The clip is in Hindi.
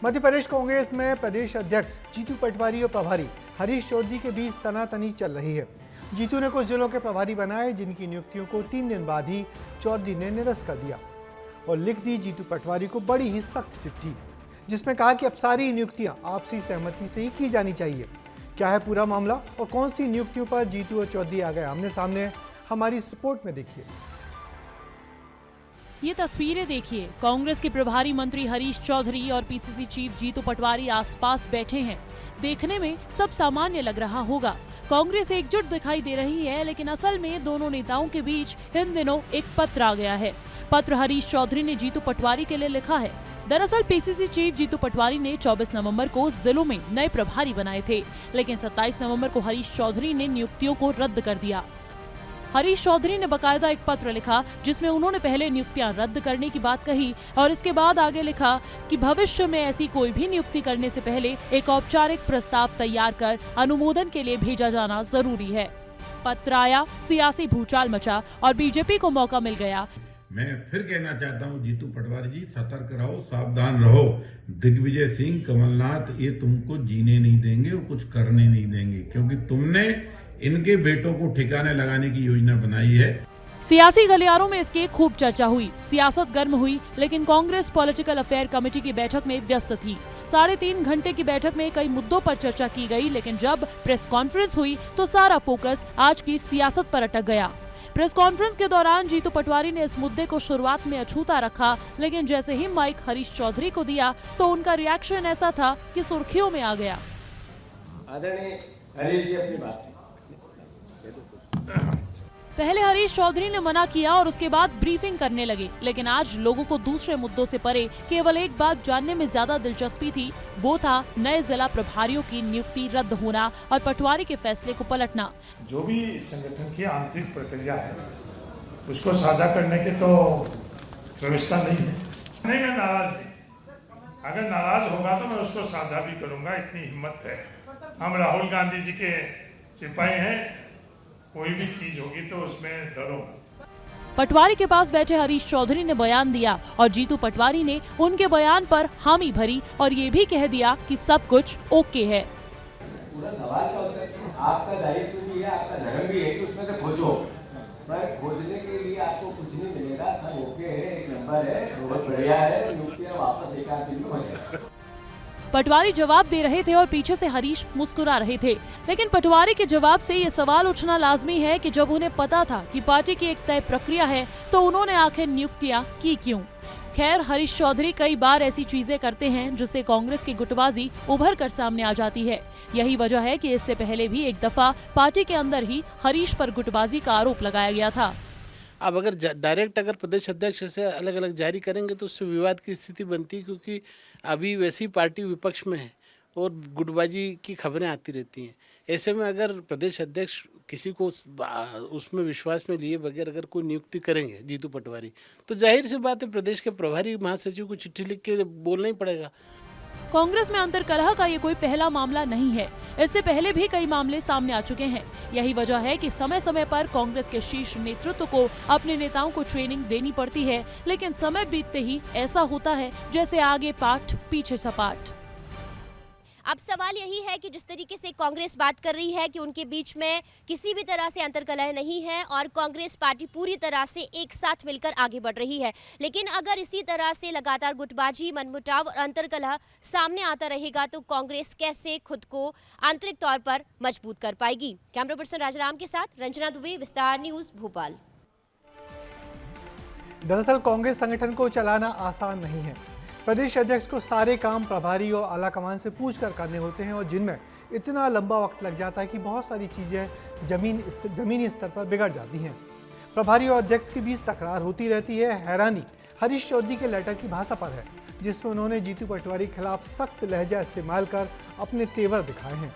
मध्य प्रदेश कांग्रेस में प्रदेश अध्यक्ष जीतू पटवारी और प्रभारी हरीश चौधरी के बीच तनातनी चल रही है। जीतू ने कुछ जिलों के प्रभारी बनाए, जिनकी नियुक्तियों को 3 दिन बाद ही चौधरी ने निरस्त कर दिया और लिख दी जीतू पटवारी को बड़ी ही सख्त चिट्ठी, जिसमें कहा कि अब सारी नियुक्तियां आपसी सहमति से ही की जानी चाहिए। क्या है पूरा मामला और कौन सी नियुक्तियों पर जीतू और चौधरी आ गए आमने सामने, हमारी इस रिपोर्ट में देखिए। ये तस्वीरें देखिए, कांग्रेस के प्रभारी मंत्री हरीश चौधरी और पीसीसी चीफ जीतू पटवारी आसपास बैठे हैं। देखने में सब सामान्य लग रहा होगा, कांग्रेस एकजुट दिखाई दे रही है, लेकिन असल में दोनों नेताओं के बीच इन दिनों एक पत्र आ गया है। पत्र हरीश चौधरी ने जीतू पटवारी के लिए लिखा है। दरअसल पीसीसी चीफ जीतू पटवारी ने 24 नवंबर को जिलों में नए प्रभारी बनाए थे, लेकिन 27 नवंबर को हरीश चौधरी ने नियुक्तियों को रद्द कर दिया। हरीश चौधरी ने बकायदा एक पत्र लिखा, जिसमें उन्होंने पहले नियुक्तियां रद्द करने की बात कही और इसके बाद आगे लिखा कि भविष्य में ऐसी कोई भी नियुक्ति करने से पहले एक औपचारिक प्रस्ताव तैयार कर अनुमोदन के लिए भेजा जाना जरूरी है। पत्र आया, सियासी भूचाल मचा और बीजेपी को मौका मिल गया। मैं फिर कहना चाहता हूं जीतू पटवारी जी, सतर्क रहो, सावधान रहो। दिग्विजय सिंह, कमलनाथ ये तुमको जीने नहीं देंगे और कुछ करने नहीं देंगे, क्योंकि तुमने इनके बेटों को ठिकाने लगाने की योजना बनाई है। सियासी गलियारों में इसकी खूब चर्चा हुई, सियासत गर्म हुई, लेकिन कांग्रेस पॉलिटिकल अफेयर कमेटी की बैठक में व्यस्त थी। 3.5 घंटे की बैठक में कई मुद्दों पर चर्चा की गई, लेकिन जब प्रेस कॉन्फ्रेंस हुई तो सारा फोकस आज की सियासत पर अटक गया। प्रेस कॉन्फ्रेंस के दौरान जीतू पटवारी ने इस मुद्दे को शुरुआत में अछूता रखा, लेकिन जैसे ही माइक हरीश चौधरी को दिया तो उनका रिएक्शन ऐसा था कि सुर्खियों में आ गया। आदरणीय हरीश जी, अपनी बात पहले हरीश चौधरी ने मना किया और उसके बाद ब्रीफिंग करने लगे, लेकिन आज लोगों को दूसरे मुद्दों से परे केवल एक बात जानने में ज्यादा दिलचस्पी थी, वो था नए जिला प्रभारियों की नियुक्ति रद्द होना और पटवारी के फैसले को पलटना। जो भी संगठन की आंतरिक प्रक्रिया है उसको साझा करने की तो व्यवस्था नहीं है। नहीं, मैं नाराज नहीं, अगर नाराज होगा तो मैं उसको साझा भी करूंगा, इतनी हिम्मत है। हम राहुल गांधी जी के सिपाही हैं, कोई भी चीज होगी तो उसमें डरो। पटवारी के पास बैठे हरीश चौधरी ने बयान दिया और जीतू पटवारी ने उनके बयान पर हामी भरी और ये भी कह दिया कि सब कुछ ओके है। पूरा सवाल का उत्तर आपका दायित्व भी है, आपका धर्म भी है कि उसमें से खोजो, पर खोजने के लिए आपको कुछ नहीं मिलेगा। सब ओके है, एक नंबर है, बहुत बढ़िया है, नियुक्तियां वापस 1-8 दिन में हो जाएगी। पटवारी जवाब दे रहे थे और पीछे से हरीश मुस्कुरा रहे थे, लेकिन पटवारी के जवाब से ये सवाल उठना लाजमी है कि जब उन्हें पता था कि पार्टी की एक तय प्रक्रिया है तो उन्होंने आखिर नियुक्तियां की क्यों। खैर, हरीश चौधरी कई बार ऐसी चीजें करते हैं जिससे कांग्रेस की गुटबाजी उभर कर सामने आ जाती है। यही वजह है कि इससे पहले भी एक दफा पार्टी के अंदर ही हरीश पर गुटबाजी का आरोप लगाया गया था। अब अगर डायरेक्ट अगर प्रदेश अध्यक्ष से अलग अलग जारी करेंगे तो उससे विवाद की स्थिति बनती है, क्योंकि अभी वैसी पार्टी विपक्ष में है और गुटबाजी की खबरें आती रहती हैं। ऐसे में अगर प्रदेश अध्यक्ष किसी को उसमें विश्वास में लिए बगैर अगर कोई नियुक्ति करेंगे जीतू पटवारी, तो जाहिर सी बात है प्रदेश के प्रभारी महासचिव को चिट्ठी लिख के बोलना ही पड़ेगा। कांग्रेस में अंतर्कलह का ये कोई पहला मामला नहीं है, इससे पहले भी कई मामले सामने आ चुके हैं। यही वजह है कि समय समय पर कांग्रेस के शीर्ष नेतृत्व को अपने नेताओं को ट्रेनिंग देनी पड़ती है, लेकिन समय बीतते ही ऐसा होता है जैसे आगे पाठ पीछे सपाट। अब सवाल यही है कि जिस तरीके से कांग्रेस बात कर रही है कि उनके बीच में किसी भी तरह से अंतर्कलह नहीं है और कांग्रेस पार्टी पूरी तरह से एक साथ मिलकर आगे बढ़ रही है, लेकिन अगर इसी तरह से लगातार गुटबाजी, मनमुटाव और अंतर्कलह सामने आता रहेगा तो कांग्रेस कैसे खुद को आंतरिक तौर पर मजबूत कर पाएगी। कैमरा पर्सन राजाराम के साथ रंजना दुबे, विस्तार न्यूज, भोपाल। दरअसल कांग्रेस संगठन को चलाना आसान नहीं है। प्रदेश अध्यक्ष को सारे काम प्रभारी और आला कमान से पूछकर करने होते हैं और जिनमें इतना लंबा वक्त लग जाता है कि बहुत सारी चीज़ें जमीनी स्तर पर बिगड़ जाती हैं। प्रभारी और अध्यक्ष के बीच तकरार होती रहती है। हैरानी हरीश चौधरी के लेटर की भाषा पर है, जिसमें उन्होंने जीतू पटवारी के खिलाफ सख्त लहजा इस्तेमाल कर अपने तेवर दिखाए हैं।